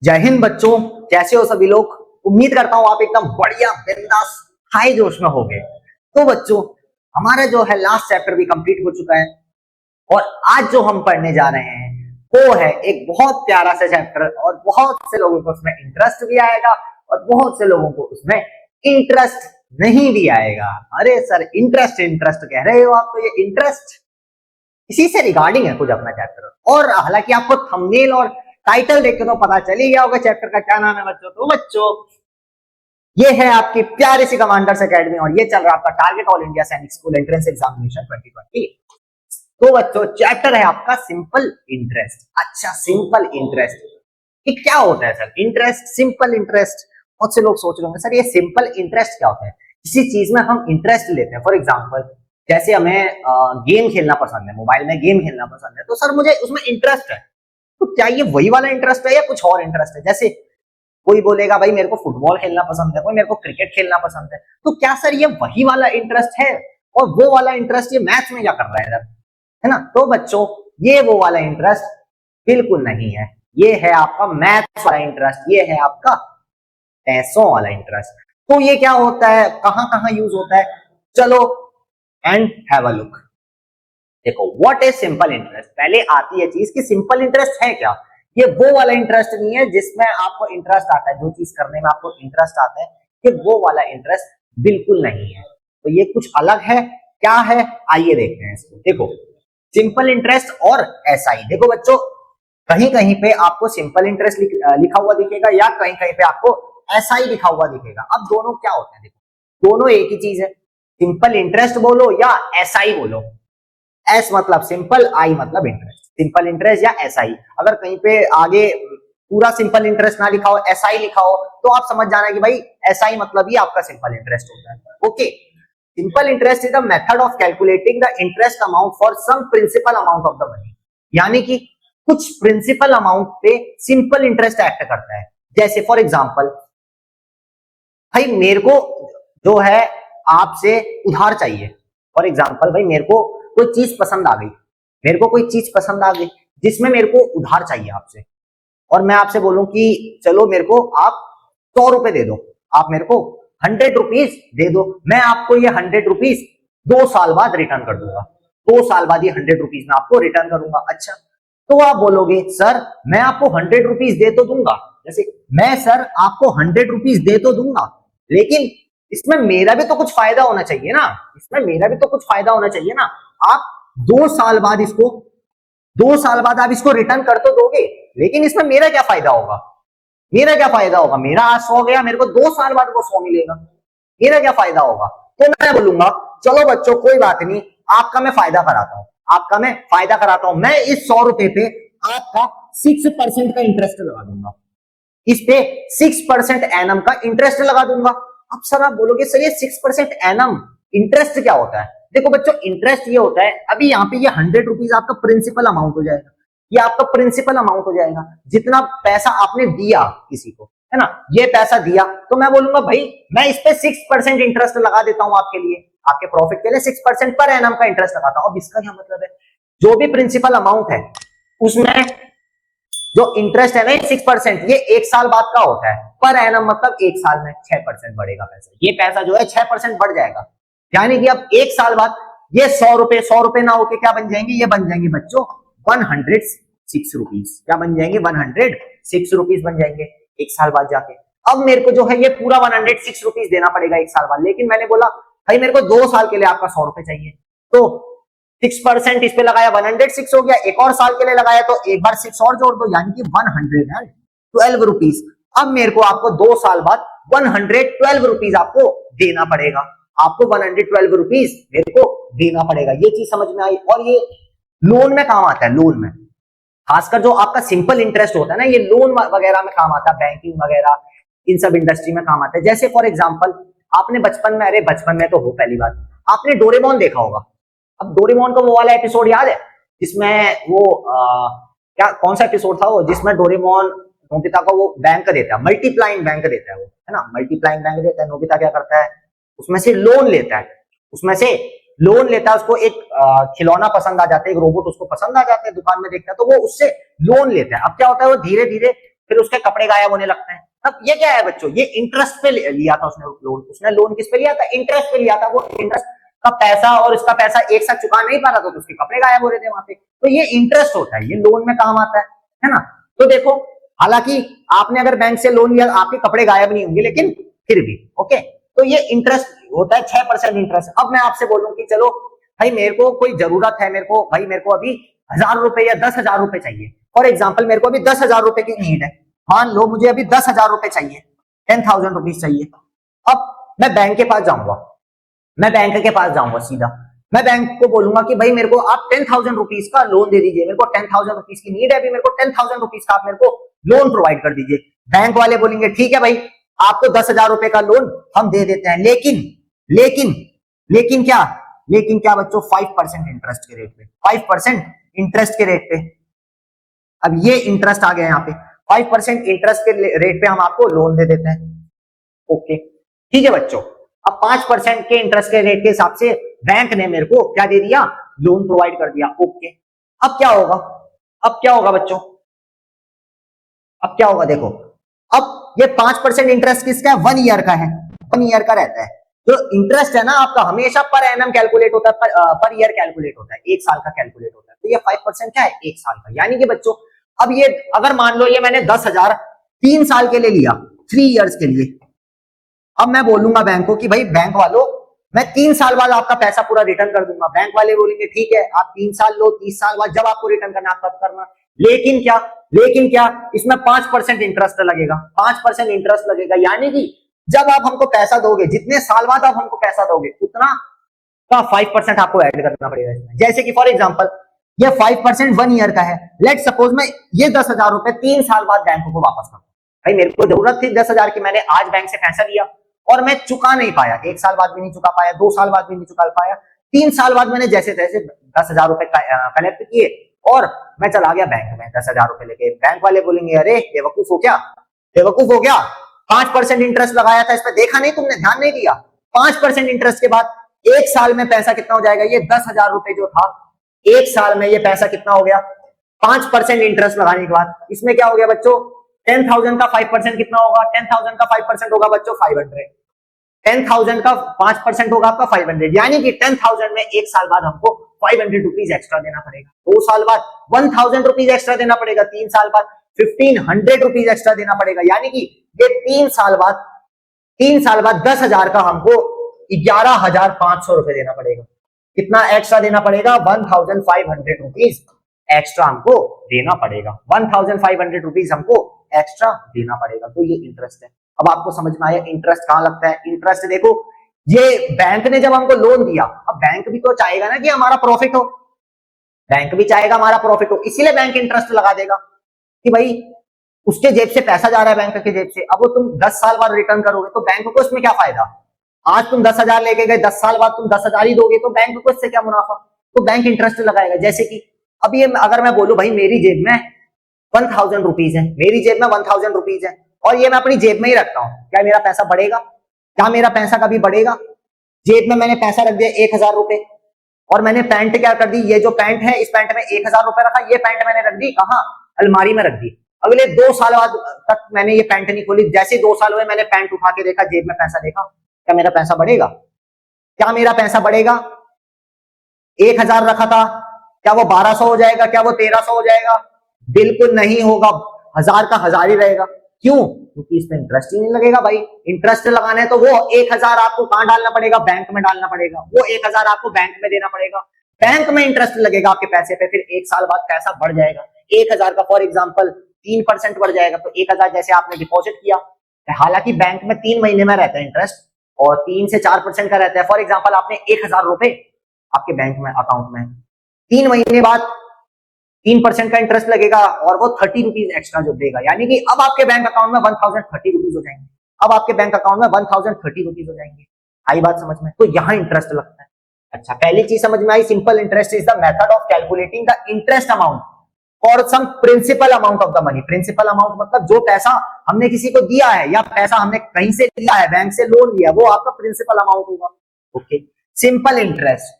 जय हिंद बच्चों, कैसे हो सभी लोग। उम्मीद करता हूं आप एकदम बढ़िया बिंदास हाई जोश में होंगे। तो बच्चों, हमारा जो है लास्ट चैप्टर भी कंप्लीट हो चुका है और आज जो हम पढ़ने जा रहे हैं वो है एक बहुत प्यारा सा चैप्टर और बहुत से लोगों को उसमें इंटरेस्ट भी आएगा और बहुत से लोगों को उसमें इंटरेस्ट नहीं भी आएगा। अरे सर, इंटरेस्ट इंटरेस्ट कह रहे हो आप, तो ये इंटरेस्ट इसी से रिगार्डिंग है कुछ अपना चैप्टर। और हालांकि आपको थंबनेल और टाइटल देख के तो पता चल ही गया होगा चैप्टर का क्या नाम है बच्चों। तो बच्चों, ये है आपकी प्यारी सी कमांडर्स एकेडमी और ये चल रहा है आपका टारगेट ऑल इंडिया सैनिक स्कूल एंट्रेंस एग्जामिनेशन 2020। तो बच्चों, चैप्टर है आपका सिंपल इंटरेस्ट। अच्छा, सिंपल इंटरेस्ट ये क्या होता है सर? Interest, simple interest. बहुत से लोग सोच रहे होंगे सर ये सिंपल इंटरेस्ट क्या होता है। किसी चीज में हम इंटरेस्ट लेते हैं, फॉर एग्जाम्पल जैसे हमें गेम खेलना पसंद है, मोबाइल में गेम खेलना पसंद है, तो सर मुझे उसमें इंटरेस्ट है। तो क्या ये वही वाला इंटरेस्ट है या कुछ और इंटरेस्ट है? जैसे कोई बोलेगा भाई मेरे को फुटबॉल खेलना पसंद है, कोई मेरे को क्रिकेट खेलना पसंद है, तो क्या सर ये वही वाला इंटरेस्ट है? और वो वाला इंटरेस्ट ये मैथ्स में क्या कर रहा है सर, है ना? तो बच्चों, ये वो वाला इंटरेस्ट बिल्कुल नहीं है। ये है आपका मैथ्स वाला इंटरेस्ट, ये है आपका पैसों वाला इंटरेस्ट। तो ये क्या होता है, कहां कहां यूज होता है, चलो एंड हैव अ लुक। देखो, व्हाट इज सिंपल इंटरेस्ट। पहले आती है चीज कि सिंपल इंटरेस्ट है क्या। ये वो वाला इंटरेस्ट नहीं है जिसमें आपको इंटरेस्ट आता है, जो चीज करने में आपको इंटरेस्ट आता है, ये वो वाला इंटरेस्ट बिल्कुल नहीं है। तो ये कुछ अलग है। क्या है, आइए देखते हैं इसको। देखो, सिंपल इंटरेस्ट और एसआई। देखो बच्चों, कहीं कहीं पे आपको सिंपल इंटरेस्ट लिखा हुआ दिखेगा या कहीं कहीं पे आपको एसआई लिखा हुआ दिखेगा। अब दोनों क्या होते हैं, देखो दोनों एक ही चीज है। सिंपल इंटरेस्ट बोलो या एसआई बोलो, एस मतलब सिंपल, आई मतलब इंटरेस्ट। सिंपल इंटरेस्ट या एसआई। अगर कहीं पे आगे पूरा सिंपल इंटरेस्ट ना लिखा हो, एसआई लिखा हो, तो आप समझ जाना कि भाई एसआई मतलब ही आपका सिंपल इंटरेस्ट होता है। Okay, simple interest is the method of calculating the interest amount for some principal amount of the money. यानी कि कुछ प्रिंसिपल अमाउंट पे सिंपल इंटरेस्ट एक्ट करता है। जैसे फॉर एग्जांपल, भाई मेरे को जो है आपसे उधार चाहिए। फॉर एग्जांपल, भाई मेरे को कोई चीज पसंद आ गई, मेरे को कोई चीज पसंद आ गई जिसमें मेरे को उधार चाहिए आपसे, और मैं आपसे बोलूं कि चलो मेरे को आप 100 रुपए दे दो, आप मेरे को 100 रुपीज दे दो, मैं आपको ये 100 रुपीज 2 साल बाद रिटर्न कर दूंगा। 2 साल बाद ये 100 रुपीज मैं आपको रिटर्न करूंगा। अच्छा, तो आप बोलोगे सर मैं आपको 100 रुपीज दे तो दूंगा, जैसे मैं सर आपको 100 रुपीज दे तो दूंगा, लेकिन इसमें मेरा भी तो कुछ फायदा होना चाहिए ना, इसमें मेरा भी तो कुछ फायदा होना चाहिए ना। आप 2 साल बाद इसको 2 साल बाद आप इसको रिटर्न कर तो दोगे, लेकिन इसमें मेरा क्या फायदा होगा? मेरा क्या फायदा होगा? मेरा आज 100 गया, मेरे को 2 साल बाद वो 100 मिलेगा, मेरा क्या फायदा होगा? तो मैं बोलूंगा चलो बच्चों कोई बात नहीं, आपका मैं फायदा कराता हूं, आपका मैं फायदा कराता हूं। मैं इस 100 रुपए पे आपका 6% का इंटरेस्ट लगा दूंगा, इस पे 6% एनम का इंटरेस्ट लगा दूंगा। अब सर आप बोलोगे सर ये 6% एनम इंटरेस्ट क्या होता है? देखो बच्चों, इंटरेस्ट ये होता है, अभी यहाँ पे ये 100 रुपीज आपका प्रिंसिपल अमाउंट हो जाएगा, ये आपका प्रिंसिपल अमाउंट हो जाएगा, जितना पैसा आपने दिया किसी को, है ना, ये पैसा दिया, तो मैं बोलूंगा भाई मैं इस पे 6% इंटरेस्ट लगा देता हूं आपके लिए, आपके प्रॉफिट के लिए 6% पर एनम का इंटरेस्ट लगाता हूं। अब इसका क्या मतलब है, जो भी प्रिंसिपल अमाउंट है उसमें जो इंटरेस्ट है ना 6%, ये 1 साल बाद का होता है, पर एनम मतलब 1 साल में 6% बढ़ेगा पैसा, ये पैसा जो है 6% बढ़ जाएगा। यानी कि अब 1 साल बाद ये 100 रुपए ना होके क्या बन जाएंगे, ये बन जाएंगे बच्चों 106 रुपीज। क्या बन जाएंगे? 106 रुपीज बन जाएंगे 1 साल बाद जाके। अब मेरे को जो है ये पूरा 106 रुपीज देना पड़ेगा 1 साल बाद, लेकिन मैंने बोला भाई मेरे को 2 साल के लिए आपका 100 रुपए चाहिए, तो 6% इस पे लगाया 106 हो गया, एक और साल के लिए लगाया तो एक बार 6 और जोड़ दो, यानी कि 112 रुपीज। अब मेरे को आपको 2 साल बाद 112 रुपीज आपको देना पड़ेगा, आपको 112 रुपीज मेरे को देना पड़ेगा। ये चीज समझ में आई? और ये लोन में काम आता है, लोन में खासकर जो आपका सिंपल इंटरेस्ट होता है ना, ये लोन वगैरह में काम आता है, बैंकिंग वगैरह इन सब इंडस्ट्री में काम आता है। जैसे फॉर एग्जांपल आपने बचपन में, अरे बचपन में तो हो पहली बार, आपने डोरेमोन देखा होगा। अब डोरेमोन का वो वाला एपिसोड याद है जिसमें वो क्या, कौन सा एपिसोड था वो जिसमें डोरेमोन नोबिता को वो बैंक देता है, मल्टीप्लाइंग बैंक देता है वो, है ना, मल्टीप्लाइंग बैंक देता है। नोबिता क्या करता है, उसमें से लोन लेता है, उसमें से लोन लेता है, उसको एक खिलौना पसंद आ जाता है, एक रोबोट उसको पसंद आ जाता है, दुकान में देखता है तो वो उससे लोन लेता है। अब क्या होता है, वो धीरे धीरे फिर उसके कपड़े गायब होने लगते हैं। अब ये क्या है बच्चों, ये इंटरेस्ट पे लिया था उसने लोन। उसने लोन किस पे लिया था, इंटरेस्ट पे लिया था। वो इंटरेस्ट का पैसा और इसका पैसा एक साथ चुका नहीं पा रहा था, तो उसके कपड़े गायब हो रहे थे वहां पे। तो ये इंटरेस्ट होता है, ये लोन में काम आता है ना। तो देखो, हालांकि आपने अगर बैंक से लोन लिया, आपके कपड़े गायब नहीं होंगे, लेकिन फिर भी ओके। तो ये इंटरेस्ट होता है 6% इंटरेस्ट। अब मैं आपसे बोलूं कि चलो भाई मेरे को कोई जरूरत है, मेरे को अभी 1000 रुपए या 10,000 रुपए चाहिए। फॉर एग्जाम्पल मेरे को अभी 10,000 रुपए की नीड है। मान लो मुझे अभी 10,000 रुपए चाहिए, 10,000 रुपीज चाहिए। अब मैं बैंक के पास जाऊंगा, सीधा मैं बैंक को बोलूंगा कि भाई मेरे को आप 10,000 रुपीज का लोन दे दीजिए, मेरे को 10,000 रुपीज की नीड है अभी, मेरे को 10,000 रुपीज का आप मेरे को लोन प्रोवाइड कर दीजिए। बैंक वाले बोलेंगे ठीक है भाई, आपको 10,000 रुपए का लोन हम दे देते हैं, लेकिन क्या बच्चों, 5% इंटरेस्ट के रेट पे, 5% इंटरेस्ट के रेट पे। अब ये इंटरेस्ट आ गया यहाँ पे, 5% इंटरेस्ट के रेट पे हम आपको लोन दे देते हैं। ओके ठीक है बच्चों। अब 5% के इंटरेस्ट के रेट के हिसाब से बैंक ने मेरे को क्या दे दिया, लोन प्रोवाइड कर दिया। ओके, अब क्या होगा बच्चों, अब क्या होगा देखो, अब ये 5% इंटरेस्ट किसका है, 1 ईयर का है, 1 ईयर का रहता है। जो इंटरेस्ट है ना आपका हमेशा पर एनम कैलकुलेट होता है, पर ईयर कैलकुलेट होता है, एक साल का कैलकुलेट होता है। तो ये 5% क्या है, एक साल का। यानी कि बच्चों अब ये अगर मान लो ये मैंने 10,000 3 साल के लिए लिया, 3 इयर्स के लिए। अब मैं बोलूंगा बैंक को कि भाई बैंक वालों मैं 3 साल बाद आपका पैसा पूरा रिटर्न कर दूंगा। बैंक वाले बोलेंगे ठीक है आप 3 साल लो, 30 साल बाद जब आपको रिटर्न करना आप तब करना। लेकिन क्या इसमें 5% इंटरेस्ट लगेगा, 5% इंटरेस्ट लगेगा। यानी कि जब आप हमको पैसा दोगे, जितने साल बाद आप हमको पैसा दोगे, उतना का 5% आपको ऐड करना पड़ेगा इसमें। जैसे कि फॉर एग्जांपल ये 5% 1 ईयर का है। लेट सपोज मैं ये 10,000 रुपए 3 साल बाद बैंक को वापस करूं। भाई मेरे को जरूरत थी 10,000 की, मैंने आज बैंक से पैसा लिया और मैं चुका नहीं पाया, 1 साल बाद भी नहीं चुका पाया, 2 साल बाद भी नहीं चुका पाया, 3 साल बाद मैंने जैसे तैसे 10,000 रुपए कलेक्ट किए और मैं चला गया बैंक में 10,000 रुपए लेके। बैंक वाले बोलेंगे अरे बेवकूफ हो क्या, 5% इंटरेस्ट लगाया था इस पर, देखा नहीं तुमने, ध्यान नहीं दिया। 5% इंटरेस्ट के बाद 1 साल में पैसा कितना हो जाएगा, ये 10,000 रुपए जो था 1 साल में ये पैसा कितना हो गया, 5% इंटरेस्ट लगाने के बाद इसमें क्या हो गया बच्चों, 10,000 का 5% कितना होगा, 10,000 का 5% होगा बच्चों 500। 10,000 का 5% होगा आपका 500, यानी कि 10,000 में 1 साल बाद हमको 500 रुपीज एक्स्ट्रा देना पड़ेगा। 2 साल बाद 1,000 रुपीज एक्स्ट्रा देना पड़ेगा, 3 साल बाद 1,500 रुपीज एक्स्ट्रा देना पड़ेगा। यानी कि ये 3 साल बाद 10,000 का हमको 11,500 रुपए देना पड़ेगा। कितना एक्स्ट्रा देना पड़ेगा, 1,500 रुपीज एक्स्ट्रा हमको देना पड़ेगा, 1,500 रुपीज हमको एक्स्ट्रा देना पड़ेगा। तो ये इंटरेस्ट है। अब आपको समझ में आया इंटरेस्ट कहां लगता है। इंटरेस्ट देखो, ये बैंक ने जब हमको लोन दिया, अब बैंक भी तो चाहेगा ना कि हमारा प्रॉफिट हो, इसीलिए बैंक इंटरेस्ट लगा देगा कि भाई उसके जेब से पैसा जा रहा है, बैंक के जेब से। अब वो तुम 10 साल बाद रिटर्न करोगे तो बैंक को इसमें क्या फायदा। आज तुम 10,000 लेके गए, 10 साल बाद तुम 10,000 ही दोगे, तो बैंक को इससे क्या मुनाफा। तो बैंक इंटरेस्ट लगाएगा। जैसे कि अब ये अगर मैं बोलूं भाई मेरी जेब में 1,000 रुपीज है, और ये मैं अपनी जेब में ही रखता हूं, क्या मेरा पैसा बढ़ेगा, क्या मेरा पैसा कभी बढ़ेगा। जेब में मैंने पैसा रख दिया 1,000 रुपए, और मैंने पैंट क्या कर दी, ये जो पैंट है इस पैंट में 1,000 रुपए रखा, ये पैंट मैंने रख दी कहां, अलमारी में रख दी। अगले 2 साल बाद तक मैंने ये पैंट नहीं खोली, जैसे 2 साल हुए मैंने पैंट उठा के देखा, जेब में पैसा देखा, क्या मेरा पैसा बढ़ेगा, 1,000 रखा था, क्या वो 1,200 हो जाएगा, क्या वो 1,300 हो जाएगा, बिल्कुल नहीं होगा, 1,000 का 1,000 ही रहेगा। क्यों, क्योंकि इसमें इंटरेस्ट ही नहीं लगेगा। भाई इंटरेस्ट लगाना है तो वो 1,000 आपको कहां डालना पड़ेगा, बैंक में डालना पड़ेगा, वो 1,000 आपको बैंक में देना पड़ेगा, बैंक में इंटरेस्ट लगेगा आपके पैसे पे, फिर 1 साल बाद पैसा बढ़ जाएगा। 1,000 का फॉर एग्जाम्पल 3% बढ़ जाएगा, तो 1,000 जैसे आपने डिपॉजिट किया, हालांकि बैंक में 3 महीने में रहता है इंटरेस्ट और 3 से 4% का रहता है। फॉर एग्जाम्पल आपने 1,000 रुपए आपके बैंक में अकाउंट में, 3 महीने बाद 3% का इंटरेस्ट लगेगा और वो 30 रुपीज एक्स्ट्रा जो देगा, यानी कि अब आपके बैंक अकाउंट में 1,030 रुपीज हो जाएंगे। आई बात समझ में। तो यहाँ इंटरेस्ट लगता है। अच्छा, पहली चीज समझ में आई, simple interest is the method of calculating the interest amount for some principal amount of the money. Principal amount मतलब जो पैसा हमने किसी को दिया है या पैसा हमने कहीं से लिया है, बैंक से लोन लिया, वो आपका प्रिंसिपल अमाउंट होगा। Okay, simple interest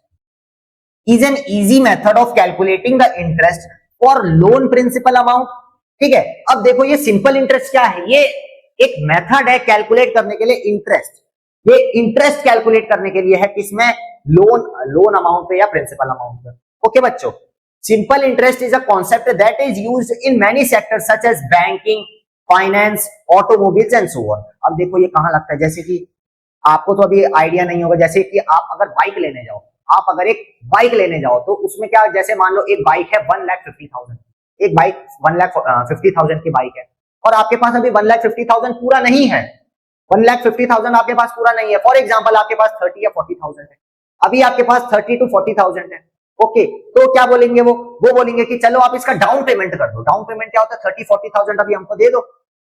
is an easy method of calculating the interest for loan principal amount ठीक है। अब देखो ये सिंपल इंटरेस्ट क्या है, ये एक मेथड है कैलकुलेट करने के लिए इंटरेस्ट। ये इंटरेस्ट कैलकुलेट करने के लिए है किसमें, लोन अमाउंट पे या प्रिंसिपल अमाउंट पे। ओके बच्चों, simple interest is a concept that is used in many sectors such as banking, finance, automobiles and so on. अब देखो ये कहां लगता है, जैसे कि आपको तो अभी आइडिया नहीं होगा, जैसे कि आप अगर बाइक लेने जाओ, आप अगर एक बाइक लेने जाओ तो उसमें क्या, जैसे मान लो एक बाइक है 1,50,000, एक बाइक 1,50,000 की बाइक है और आपके पास अभी 1,50,000 पूरा नहीं है, 1,50,000 आपके पास पूरा नहीं है। फॉर एग्जाम्पल आपके पास 30 या 40,000 है, अभी आपके पास 30 to 40,000 है। ओके, तो क्या बोलेंगे वो बोलेंगे कि चलो आप इसका डाउन पेमेंट कर दो। डाउन पेमेंट क्या होता है, 30-40,000 अभी हमको दे दो।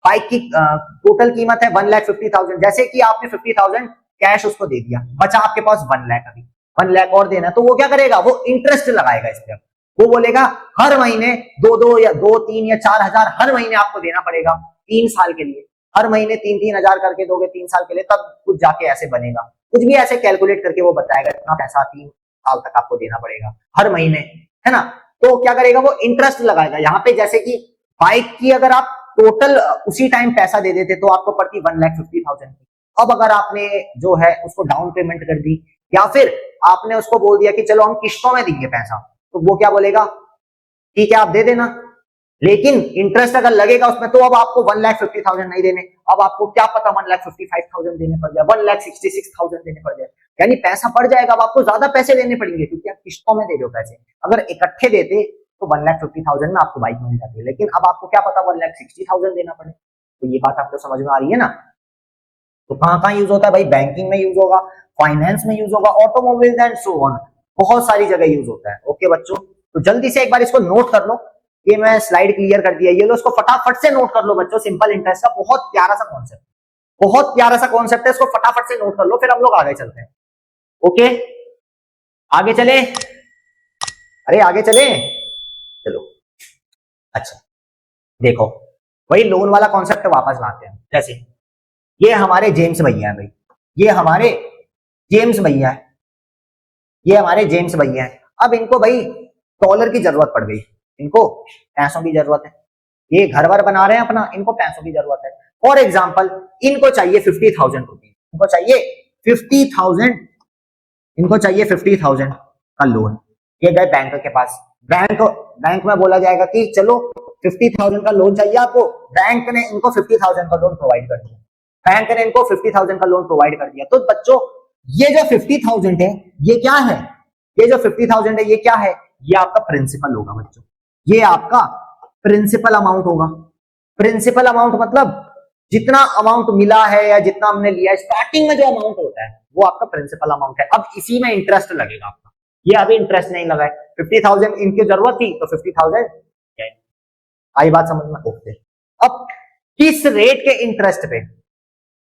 बाइक की टोटल कीमत है 1,50,000, जैसे कि आपने 50,000 कैश उसको दे दिया, बचा आपके पास 1 लाख, अभी 1 लाख और देना, तो वो क्या करेगा, वो इंटरेस्ट लगाएगा इस पर। वो बोलेगा हर महीने 2-2 या 2-3 या 4,000 हर महीने आपको देना पड़ेगा 3 साल के लिए, हर महीने 3-3 हजार करके दोगे 3 साल के लिए, तब कुछ जाके ऐसे बनेगा, कुछ भी ऐसे कैलकुलेट करके वो बताएगा इतना पैसा 3 साल तक आपको देना पड़ेगा हर महीने, है ना। तो क्या करेगा, वो इंटरेस्ट लगाएगा यहाँ पे। जैसे कि बाइक की अगर आप टोटल उसी टाइम पैसा दे देते तो आपको पड़ती 1,50,000 की। अब अगर आपने जो है उसको डाउन पेमेंट कर दी या फिर आपने उसको बोल दिया कि चलो हम किश्तों में देंगे पैसा, तो वो क्या बोलेगा, ठीक है आप दे देना, लेकिन इंटरेस्ट अगर लगेगा उसमें तो अब आपको 1,50,000 नहीं देने, अब आपको क्या पता 1,55,000 देने पड़ जाए, 1,66,000 देने पड़ जाए, यानी पैसा बढ़ जाएगा। अब आपको ज्यादा पैसे देने पड़ेंगे क्योंकि आप किश्तों में दे रहे हो पैसे। अगर इकट्ठे देते तो 1,50,000 में आपको बाइक मिल जाती है, लेकिन अब आपको क्या पता 1,60,000 देना पड़े। तो ये बात आपको समझ में आ रही है ना। तो कहां कहां यूज होता है भाई, बैंकिंग में यूज होगा, फाइनेंस में यूज होगा, ऑटोमोबाइल्स एंड सो ऑन, बहुत सारी जगह यूज होता है। ओके बच्चों, तो जल्दी से एक बार इसको नोट कर लो, ये मैं स्लाइड क्लियर कर दिया, ये लो इसको फटाफट से नोट कर लो बच्चों। सिंपल इंटरेस्ट का बहुत प्यारा सा कॉन्सेप्ट, बहुत प्यारा सा कॉन्सेप्ट है, इसको फटाफट से नोट कर लो, फिर हम लोग आगे चलते हैं। ओके आगे चले, अरे आगे चले, चलो। अच्छा देखो, वही लोन वाला कॉन्सेप्ट वापस लाते हैं। जैसे ये हमारे जेम्स भैया है भाई, ये हमारे जेम्स भैया है, ये हमारे जेम्स भैया है। अब इनको भाई डॉलर की जरूरत पड़ गई, इनको पैसों की जरूरत है, ये घर वर बना रहे हैं अपना, इनको पैसों की जरूरत है। फॉर एग्जाम्पल इनको चाहिए 50,000 रुपीज, इनको चाहिए 50,000, इनको चाहिए 50,000 का लोन। ये गए बैंक के पास, बैंक में बोला जाएगा कि चलो 50,000 का लोन चाहिए आपको, बैंक ने इनको 50,000 का लोन प्रोवाइड कर दिया, बैंक ने इनको 50,000 का लोन प्रोवाइड कर दिया। तो बच्चों ये जो 50,000 है ये क्या है, ये जो 50,000 है ये क्या है, ये आपका प्रिंसिपल होगा बच्चों, ये आपका प्रिंसिपल अमाउंट होगा। प्रिंसिपल अमाउंट मतलब जितना अमाउंट मिला है या जितना हमने लिया है, स्टार्टिंग में जो अमाउंट होता है वो आपका प्रिंसिपल अमाउंट है। अब इसी में इंटरेस्ट लगेगा आपका, ये अभी इंटरेस्ट नहीं लगा है, 50,000 इनकी जरूरत थी तो 50,000, आई बात समझ में। ओके, अब किस रेट के इंटरेस्ट पे,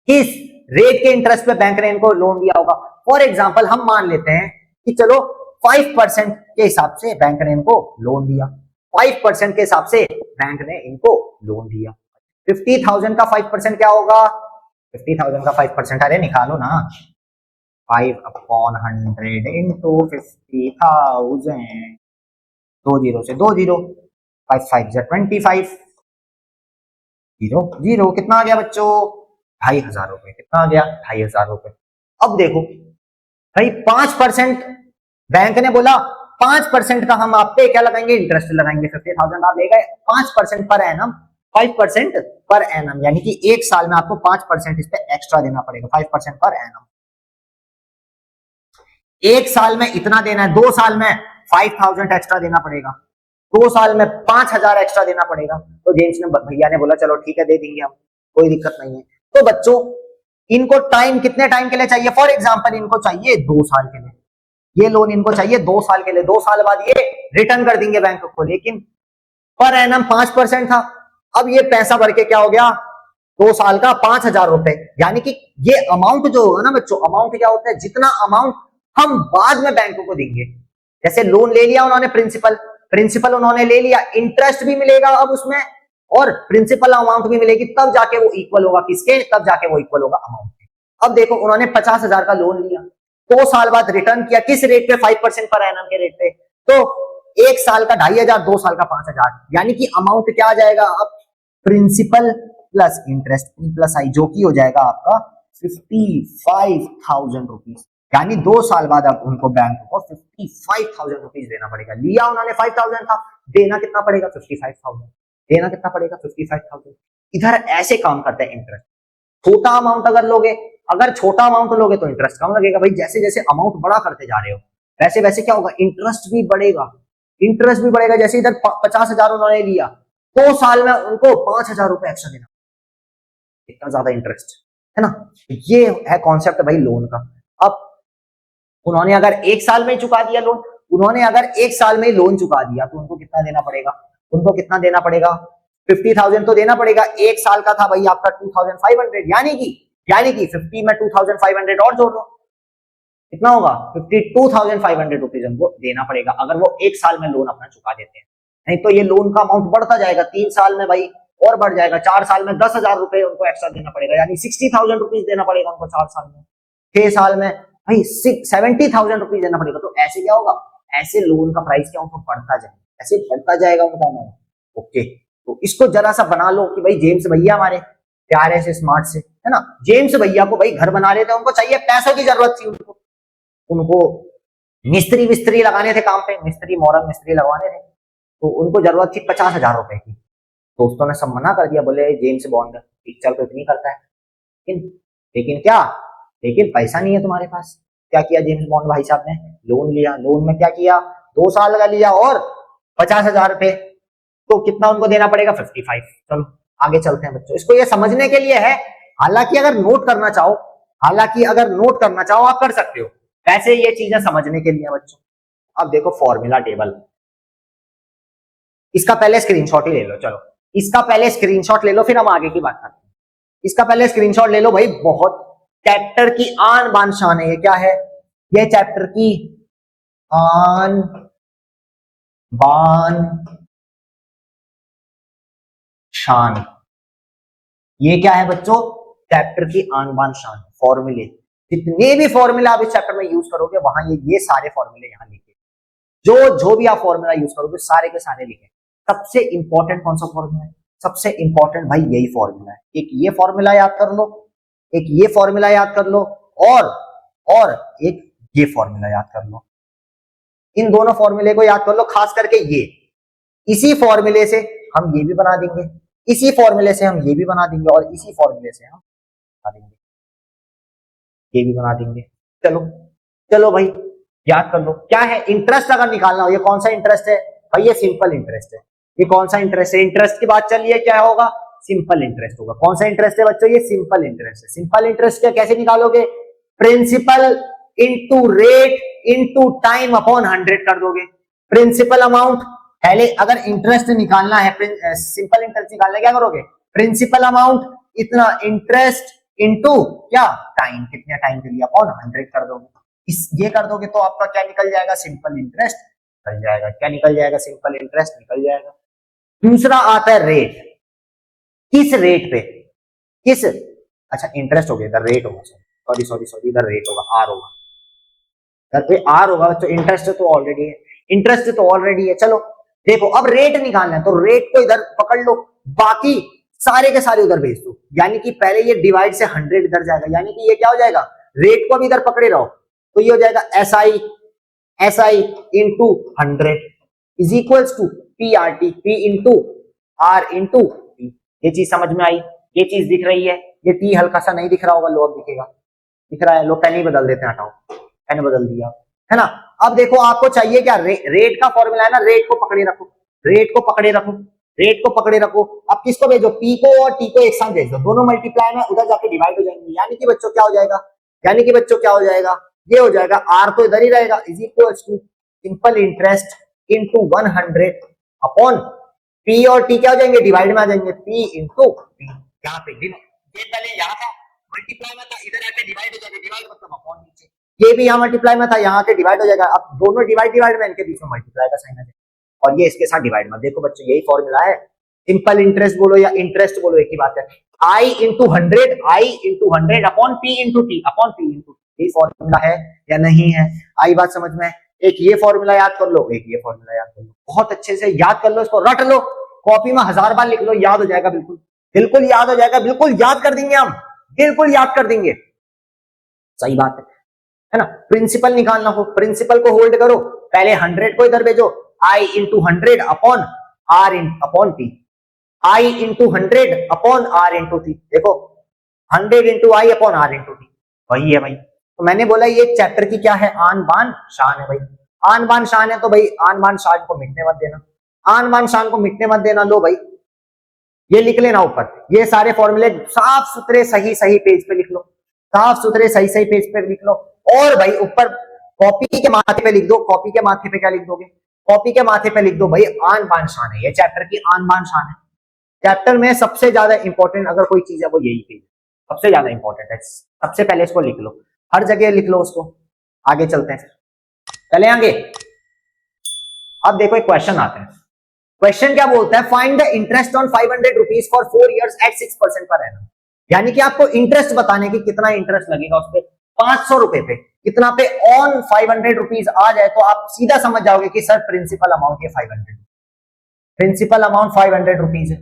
किस रेट के इंटरेस्ट पे बैंक ने इनको लोन दिया होगा। फॉर एग्जांपल हम मान लेते हैं कि चलो 5% के हिसाब से बैंक ने इनको लोन दिया, 5% के हिसाब से बैंक ने इनको लोन दिया। 50,000 का 5% क्या होगा, 50,000 का 5%, अरे निकालो ना, 5/100 इंटू 50,000, 2 जीरो से 2 जीरो, 5 5 25, 0 0, कितना आ गया बच्चों, 2,500 रुपए, कितना आ गया 2,500 रुपए। अब देखो भाई 5% बैंक ने बोला 5% का हम आप पे क्या लगाएंगे, इंटरेस्ट लगाएंगे, 50,000 आप ले गए, 5% पर एनम, 5% पर एनम, यानी कि एक साल में आपको 5% इस पे एक्स्ट्रा देना पड़ेगा, 5% पर एनम। एक साल में इतना देना है, 2 साल में 5,000 एक्स्ट्रा देना पड़ेगा, 2 साल में 5,000 एक्स्ट्रा देना पड़ेगा। तो जेम्स ने भैया ने बोला चलो ठीक है दे देंगे हम, कोई दिक्कत नहीं है। तो बच्चों इनको टाइम कितने टाइम के लिए चाहिए, फॉर एग्जांपल इनको चाहिए 2 साल के लिए, ये लोन इनको चाहिए 2 साल के लिए, 2 साल बाद ये रिटर्न कर देंगे बैंक को, लेकिन पर एनम 5% था। अब ये पैसा भर के क्या हो गया, 2 साल का 5,000 रुपए, यानी कि ये अमाउंट जो होगा ना बच्चों, अमाउंट क्या होता है, जितना अमाउंट हम बाद में बैंकों को देंगे। जैसे लोन ले लिया उन्होंने, प्रिंसिपल उन्होंने ले लिया, इंटरेस्ट भी मिलेगा अब उसमें और प्रिंसिपल अमाउंट भी मिलेगी, तब जाके वो इक्वल होगा किसके, तब जाके वो इक्वल होगा अमाउंट के। अब देखो उन्होंने 50,000 का लोन लिया, 2 साल बाद रिटर्न किया, किस रेट पे, 5% पर एनम के रेट पे। तो 1 साल का 2,500, 2 साल का 5,000, यानी कि अमाउंट क्या आ जाएगा अब, प्रिंसिपल प्लस इंटरेस्ट प्लस आई, जो कि हो जाएगा आपका 55,000 रुपीज। यानी 2 साल बाद अब उनको बैंक को 55,000 रुपीज देना पड़ेगा। लिया उन्होंने 5,000 था, देना कितना पड़ेगा 55,000, देना कितना पड़ेगा 55,000। इधर ऐसे काम करते हैं इंटरेस्ट। छोटा अमाउंट अगर लोगे, अगर छोटा अमाउंट लोगे तो इंटरेस्ट कम लगेगा भाई, जैसे जैसे अमाउंट बड़ा करते जा रहे हो वैसे वैसे क्या होगा, इंटरेस्ट भी बढ़ेगा, इंटरेस्ट भी बढ़ेगा। जैसे इधर 50,000 उन्होंने लिया, 2 साल में उनको 5,000 रुपए एक्स्ट्रा देना, इतना ज्यादा इंटरेस्ट है ना। ये है कॉन्सेप्ट भाई लोन का। अब उन्होंने अगर 1 साल में चुका दिया लोन, उन्होंने अगर 1 साल में लोन चुका दिया तो उनको कितना देना पड़ेगा, उनको कितना देना पड़ेगा, 50,000 तो देना पड़ेगा। 1 साल का था भाई आपका 2,500, यानी कि 50 में 2,500 और जोड़ लो, कितना होगा 52,500 रुपीज उनको देना पड़ेगा अगर वो 1 साल में लोन अपना चुका देते हैं। नहीं तो ये लोन का अमाउंट बढ़ता जाएगा, 3 साल में भाई और बढ़ जाएगा, 4 साल में 10,000 रुपए उनको एक्स्ट्रा देना पड़ेगा, यानी 60,000 रुपीज देना पड़ेगा उनको 4 साल में। 6 साल में भाई 70,000 रुपीज देना पड़ेगा। तो ऐसे क्या होगा, ऐसे लोन का प्राइस क्या होगा, बढ़ता जाएगा, ऐसे बढ़ता जाएगा उनका अमाउंट। ओके, तो इसको जरा सा बना लो कि भाई जेम्स भैया हमारे प्यारे से स्मार्ट से, है ना, जेम्स भैया को भाई घर बना रहे थे, उनको चाहिए पैसों की जरूरत थी, उनको मिस्त्री विस्त्री लगाने थे काम पे, मिस्त्री मोरंग मिस्त्री लगवाने थे, तो उनको जरूरत थी 50,000 रुपए की। दोस्तों ने सब मना कर दिया, बोले जेम्स बॉन्ड पिक्चर तो इतनी करता है, लेकिन पैसा नहीं है तुम्हारे पास। क्या किया जेम्स बॉन्ड भाई साहब ने, लोन लिया, लोन में क्या किया, 2 साल का लिया और 50,000 रुपए, तो कितना उनको देना पड़ेगा 55। चलो आगे चलते हैं बच्चों, इसको ये समझने के लिए है, हालांकि अगर नोट करना चाहो आप कर सकते हो, वैसे ये चीजें समझने के लिए बच्चों। अब देखो फॉर्मूला टेबल, इसका पहले स्क्रीनशॉट ही ले लो, चलो इसका पहले स्क्रीनशॉट ले लो, फिर हम आगे की बात करते हैं। इसका पहले स्क्रीनशॉट ले लो भाई, बहुत चैप्टर की आन बान शान है ये। क्या है ये, चैप्टर की आन बान शान। ये क्या है बच्चों, चैप्टर की आन बान शान, फॉर्मूले। जितने भी फॉर्मूला आप इस चैप्टर में यूज करोगे वहां ये सारे फॉर्मूले यहां लिखे, जो भी आप फॉर्मूला यूज करोगे सारे के सारे लिखे। सबसे इंपॉर्टेंट कौन सा फॉर्मूला है, सबसे इंपॉर्टेंट भाई यही फॉर्मूला है। एक ये फॉर्मूला याद कर लो, एक ये फॉर्मूला याद कर लो, और एक ये फॉर्मूला याद कर लो। इन दोनों फॉर्मूले को याद कर लो, खास करके ये। इसी फॉर्मूले से हम ये भी बना देंगे, इसी फॉर्मूले से हम ये भी बना देंगे, और इसी फॉर्मूले से हम बना देंगे, ये भी बना देंगे। चलो भाई याद कर लो। क्या है, इंटरेस्ट अगर निकालना हो, ये कौन सा इंटरेस्ट है भाई, ये सिंपल इंटरेस्ट है। ये कौन सा इंटरेस्ट है, इंटरेस्ट की बात चल रही है, क्या होगा, सिंपल इंटरेस्ट होगा। कौन सा इंटरेस्ट है बच्चों, ये सिंपल इंटरेस्ट है। सिंपल इंटरेस्ट क्या कैसे निकालोगे, principal into rate into time upon 100 कर दोगे। प्रिंसिपल अमाउंट पहले, अगर इंटरेस्ट निकालना है, सिंपल इंटरेस्ट निकालना, क्या करोगे, प्रिंसिपल अमाउंट इतना, इंटरेस्ट इनटू क्या, टाइम, कितने टाइम के लिए, अपॉन 100 कर दोगे। ये कर दोगे तो आपका क्या निकल जाएगा, सिंपल इंटरेस्ट निकल जाएगा। क्या निकल जाएगा, सिंपल इंटरेस्ट निकल जाएगा। दूसरा आता है रेट, किस रेट पे, किस, अच्छा इंटरेस्ट हो गया, इधर रेट होगा, सॉरी इधर रेट होगा, आर होगा, इधर पे आर होगा बच्चों। इंटरेस्ट तो ऑलरेडी है, चलो देखो अब रेट निकालना है, तो रेट को इधर पकड़ लो, बाकी सारे के सारे उधर भेज दो। यानी कि पहले ये डिवाइड से 100 इधर जाएगा, यानी कि ये क्या हो जाएगा, रेट को भी इधर पकड़े रहो, तो ये हो जाएगा SI into 100 is equals to PRT, P into R into T। ये चीज समझ में आई, ये चीज दिख रही है, ये T हल्का सा नहीं दिख रहा होगा, लो अब दिखेगा, दिख रहा है, लो पेन ही बदल देते हैं, हटाओ पेन बदल दिया, है ना। अब देखो आपको चाहिए क्या, रेट का फॉर्मूला है ना, रेट को पकड़े रखो। अब किसको भेजो, P को और T को एक साथ भेज दो, दोनों मल्टीप्लाई में उधर जाके डिवाइड हो जाएंगे। यानी कि बच्चों क्या हो जाएगा, ये हो जाएगा, R तो इधर ही रहेगा, is equal to simple interest into 100 upon P और T क्या हो जाएंगे, डिवाइड में आ जाएंगे, P इंटू T। यहाँ पे ये पहले यहाँ था मल्टीप्लाई में था, इधर आके डिवाइड हो जाएगा, डिवाइड मतलब अपॉन नीचे, ये भी यहाँ मल्टीप्लाई में था, यहाँ के डिवाइड हो जाएगा। अब दोनों डिवाइड में, इनके बीच में मल्टीप्लाई का साइन आ जाएगा, और ये इसके साथ डिवाइड में। देखो बच्चों यही फॉर्मूला है, सिंपल इंटरेस्ट बोलो या इंटरेस्ट बोलो, एक ही बात है। I into 100 upon P into T, यही फॉर्मूला है या नहीं है, आई बात समझ में। एक ये फॉर्मूला याद कर लो, एक ये फॉर्मूला याद कर लो, बहुत अच्छे से याद कर लो, इसको रट लो, कॉपी में 1000 बार लिख लो, याद हो जाएगा, बिल्कुल बिल्कुल याद हो जाएगा, बिल्कुल याद कर देंगे हम, बिल्कुल याद कर देंगे। सही बात है ना। प्रिंसिपल निकालना हो, प्रिंसिपल को होल्ड करो, पहले 100 को इधर भेजो, I into 100 upon R upon T, I into 100 upon R into T। देखो 100 into I upon R into T, वही है भाई। तो मैंने बोला ये चैप्टर की क्या है, आन बान शान है भाई। आन बान शान है तो भाई आन बान शान को मिटने मत देना, आन बान शान को मिटने मत देना। लो भाई ये लिख लेना ऊपर, ये सारे फॉर्मूले साफ सुथरे सही सही पेज पे लिख लो, साफ सुथरे सही सही पेज पे लिख लो। और भाई ऊपर कॉपी के माथे पे लिख दो, कॉपी के माथे पे क्या लिख दोगे, कॉपी के माथे पे लिख दो भाई आन बान शान है, ये चैप्टर की आन बान शान है। चैप्टर में सबसे ज्यादा इंपॉर्टेंट अगर कोई चीज है वो यही पेज सबसे ज्यादा इंपॉर्टेंट है, सबसे पहले इसको लिख लो, हर जगह लिख लो उसको। आगे चलते हैं, चले आगे। अब देखो एक क्वेश्चन आता है, क्वेश्चन क्या बोलता है, find the interest on 500 rupees for 4 years at 6% per annum. यानी कि आपको इंटरेस्ट बताने की कितना इंटरेस्ट लगेगा उस पर, 500 रुपए पे कितना पे ऑन 500 रुपीज आ जाए तो आप सीधा समझ जाओगे कि सर प्रिंसिपल अमाउंट है 500, प्रिंसिपल अमाउंट 500 रुपीज है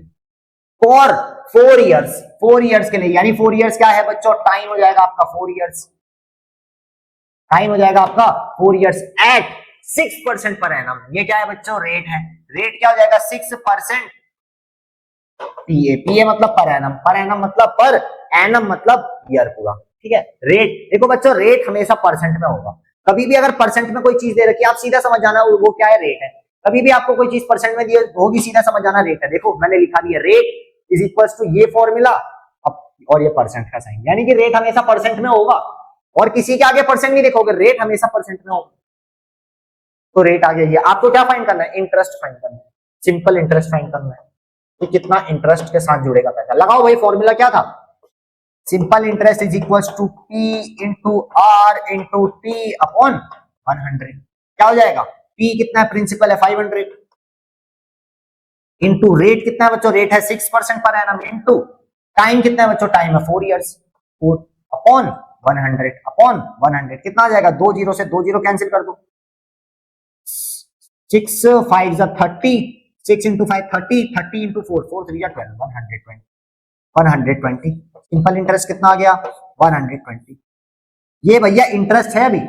फॉर 4 इयर्स, 4 इयर्स के लिए। यानी 4 इयर्स क्या है बच्चों, टाइम हो जाएगा आपका 4 इयर्स, टाइम हो जाएगा आपका 4 इयर्स एट 6% पर एनम। ये क्या है बच्चों, रेट है, रेट क्या हो जाएगा 6% पीए, पीए मतलब पर एनम, पर एनम मतलब पर एनम मतलब ईयर पूरा, ठीक है। रेट देखो बच्चों, रेट हमेशा परसेंट में होगा, कभी भी अगर परसेंट में कोई चीज दे रखी है आप सीधा समझ जाना वो क्या है, रेट है। कभी भी आपको कोई चीज परसेंट में दी होगी सीधा समझ जाना रेट है। देखो मैंने लिखा दिया रेट इज इक्वल टू ये फॉर्मूला और ये परसेंट का साइन, यानी कि रेट हमेशा परसेंट में होगा और किसी के आगे परसेंट नहीं देखोगे, रेट हमेशा परसेंट में होगा। तो रेट आ गया, ये आपको क्या फाइंड करना है, इंटरेस्ट फाइंड करना है, सिंपल इंटरेस्ट फाइंड करना है कि कितना इंटरेस्ट के साथ जुड़ेगा पैसा। लगाओ भाई, फॉर्मूला क्या था, simple interest is equal to P into R into T upon 100। क्या हो जाएगा, पी कितना है, प्रिंसिपल है 500, इंटू रेट कितना है बच्चों, रेट है 6% पर एनम, इंटू टाइम कितना है बच्चों, टाइम है 4 इयर्स, 4 अपॉन 100 अपॉन 100 कितना आ जाएगा, 2 जीरो से 2 जीरो कैंसिल कर दो, 6 5 30, 6 इंटू 5 30, 30 इंटू 4 4 3 12, 120, 120। सिंपल इंटरेस्ट कितना आ गया, 120। ये भैया इंटरेस्ट है अभी,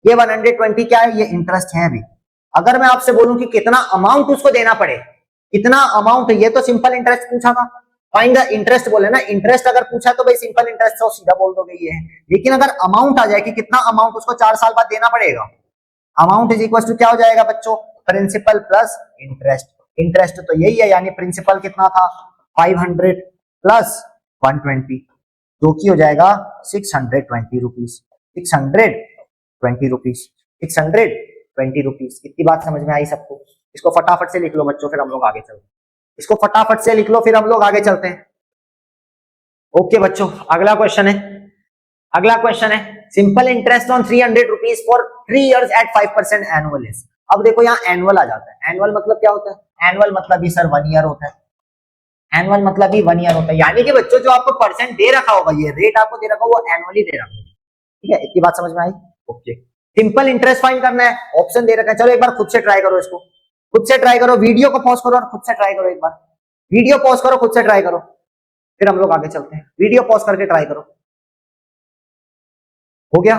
ये 120 क्या है, ये इंटरेस्ट है अभी। अगर मैं आपसे बोलूं कि कितना अमाउंट उसको देना पड़े, कितना अमाउंट, ये तो सिंपल इंटरेस्ट पूछा था, फाइंड द इंटरेस्ट बोले ना, इंटरेस्ट अगर पूछा तो भाई सिंपल इंटरेस्ट तो सीधा बोल दोगे ये है। लेकिन अगर अमाउंट आ जाए कि कितना अमाउंट उसको 4 साल बाद देना पड़ेगा, अमाउंट इज इक्वल टू क्या हो जाएगा बच्चों, प्रिंसिपल प्लस इंटरेस्ट। इंटरेस्ट तो यही है, यानी प्रिंसिपल कितना था 500 प्लस 120 जो कि हो जाएगा 620 रुपीज, 620 रुपीज, 620 रुपीज। कितनी बात समझ में आई सबको, इसको फटाफट से लिख लो बच्चों, फिर हम लोग आगे चलते हैं, इसको फटाफट से लिख लो फिर हम लोग आगे चलते हैं। ओके बच्चों, अगला क्वेश्चन है, अगला क्वेश्चन है simple interest on 300 rupees for 3 years at 5% annual is. अब देखो यहाँ एनुअल आ जाता है, एनुअल मतलब क्या होता है, एनुअल मतलब भी सर 1 ईयर होता है, एनुअल मतलब भी 1 ईयर होता है। यानी कि बच्चों जो आपको परसेंट दे रखा होगा, ये रेट आपको दे रखा होगा वो एनुअली दे रखा होगा, ठीक है। इतनी बात समझ में आई, ओके। सिंपल इंटरेस्ट फाइंड करना है, ऑप्शन दे रखा है, चलो एक बार खुद से ट्राई करो, इसको खुद से ट्राई करो, वीडियो को पॉज करो और खुद से ट्राई करो, एक बार वीडियो पॉज करो, खुद से ट्राई करो, फिर हम लोग आगे चलते हैं। वीडियो पॉज करके ट्राई करो, हो गया,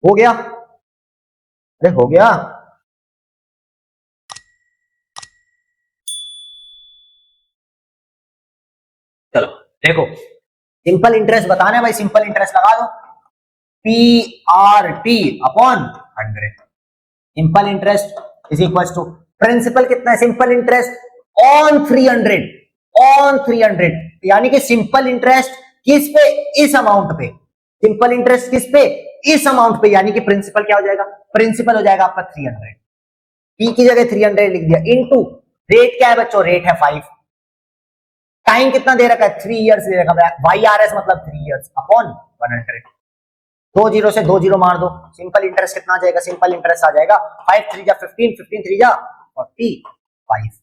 हो गया, अरे हो गया, चलो देखो सिंपल इंटरेस्ट बताना है भाई, सिंपल इंटरेस्ट लगा दो, P R T upon 100। Simple interest is equal to principal कितना है, सिंपल इंटरेस्ट ऑन 300, ऑन 300, यानी कि सिंपल इंटरेस्ट किस पे, इस अमाउंट पे, सिंपल इंटरेस्ट किस पे, इस अमाउंट पे, यानी कि प्रिंसिपल क्या हो जाएगा, प्रिंसिपल हो जाएगा आपका 300, पी की जगह 300 लिख दिया, इनटू रेट क्या है बच्चों, रेट है 5, टाइम कितना दे रखा है 3 इयर्स दे रखा है, वाई आर एस मतलब 3 इयर्स अपॉन 100, 2 जीरो से 2 जीरो मार दो, सिंपल इंटरेस्ट कितना आ जाएगा, सिंपल इंटरेस्ट आ जाएगा 5 3 जा 15, 15 3 जा 45,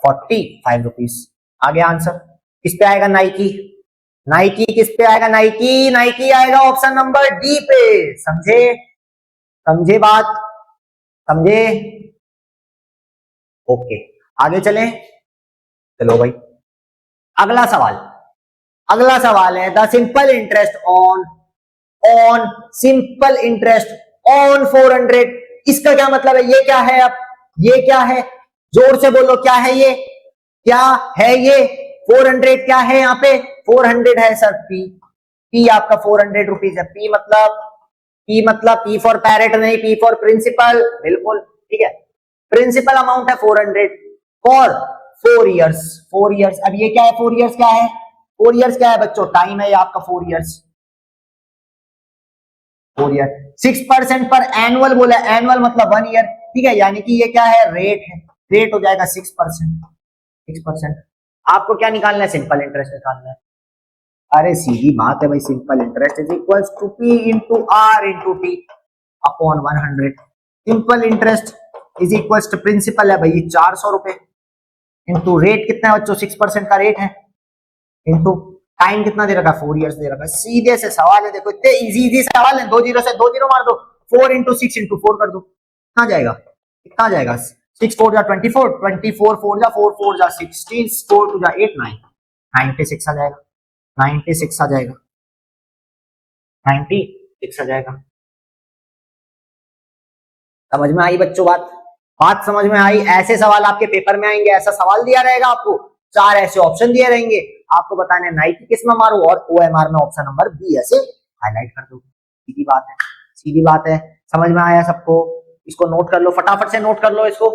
45 रुपीज। आगे आंसर किस पे आएगा, नाइकी, नाइकी किस पे आएगा, नाइकी, नाइकी आएगा ऑप्शन नंबर डी पे, समझे, समझे बात? समझे? ओके, आगे चले। चलो भाई, अगला सवाल है the simple interest on simple interest on 400। इसका क्या मतलब है? ये क्या है? अब ये क्या है? जोर से बोलो, क्या है ये? क्या है ये? 400 क्या है? यहाँ पे 400 है सर। पी आपका 400 रुपीज है। पी मतलब पी फॉर पैरेट नहीं, पी फॉर प्रिंसिपल। बिल्कुल ठीक है। प्रिंसिपल अमाउंट है 400 फॉर 4 इयर्स। 4 इयर्स। अब ये क्या है? 4 इयर्स क्या है? 4 इयर्स क्या है बच्चों? टाइम है ये आपका 4 इयर्स। 4 ईयर 6% पर एनुअल बोला। एनुअल मतलब 1 ईयर। ठीक है, यानी कि ये क्या है? रेट है। रेट हो जाएगा 6%। 6%। आपको क्या निकालना है? सिंपल इंटरेस्ट निकालना है। अरे सीधी बात है भाई, simple interest is equals to P into R into T upon 100। Simple interest is equals to principal है भाई 400 रुपए इंटू रेट कितना है बच्चों? 6% का रेट है इंटू टाइम कितना दे रखा है? 4 इयर्स दे रखा है। सीधे से सवाल है, देखो इतने इजी सवाल है। 2 जीरो से 2 जीरो मार दो, 4 इंटू 6 इंटू 4 कर दो। कितना जाएगा? कितना जाएगा? 6 4 जा 24, 24 4 जा 4 4 जा 16, 4 2 जा 8 9, 96 आ जाएगा। 96 आ जाएगा। 96 आ जाएगा। समझ में आई बच्चों बात? बात समझ में आई? ऐसे सवाल आपके पेपर में आएंगे। ऐसा सवाल दिया रहेगा आपको, 4 ऐसे ऑप्शन दिए रहेंगे, आपको बताने 90 किस में मारू और OMR में ऑप्शन नंबर बी ऐसे हाईलाइट कर दो। सीधी बात है, सीधी बात है। समझ में आया सबको? इसको नोट कर लो, फटाफट से नोट कर लो, इसको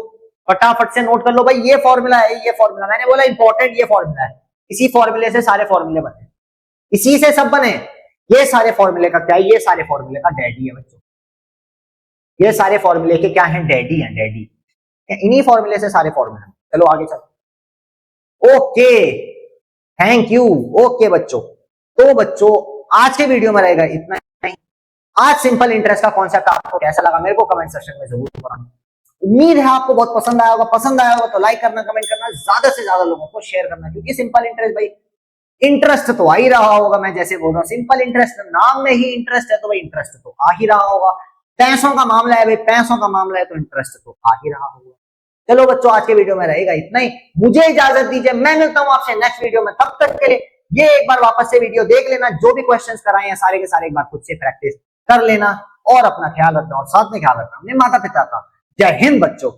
फटाफट से नोट कर लो भाई। ये फॉर्मूला है, ये फॉर्मूला मैंने बोला इंपॉर्टेंट, ये फॉर्मूला है। इसी फॉर्मूले से सारे फॉर्मूले बने, इसी से सब बने। ये सारे फॉर्मूले का क्या है? ये सारे फॉर्मूले का डैडी है बच्चों। ये सारे फॉर्मूले के क्या है? डैडी है, डैडी। इन्हीं फॉर्मूले से सारे फॉर्मूले। चलो आगे चलो। Okay, thank you. ओके बच्चों, तो बच्चों आज के वीडियो में रहेगा इतना ही। आज सिंपल इंटरेस्ट का कॉन्सेप्ट आपको कैसा लगा मेरे को कमेंट सेक्शन में जरूर बताना। उम्मीद है आपको बहुत पसंद आया होगा। पसंद आया होगा तो लाइक करना, कमेंट करना, ज्यादा से ज्यादा लोगों को शेयर करना, क्योंकि सिंपल इंटरेस्ट भाई इंटरेस्ट तो आ ही रहा होगा। मैं जैसे बोल रहा हूँ सिंपल इंटरेस्ट, नाम में ही इंटरेस्ट है तो भाई इंटरेस्ट तो आ ही रहा होगा। पैसों का मामला है भाई, पैसों का मामला है तो इंटरेस्ट तो आ ही रहा होगा। चलो बच्चों, आज के वीडियो में रहेगा इतना ही। मुझे इजाजत दीजिए, मैं मिलता हूं आपसे नेक्स्ट वीडियो में। तब तक के लिए ये एक बार वापस से वीडियो देख लेना, जो भी क्वेश्चंस कराए हैं सारे के सारे एक बार खुद से प्रैक्टिस कर लेना और अपना ख्याल रखना और साथ में ख्याल रखना अपने माता पिता का। जय हिंद बच्चों।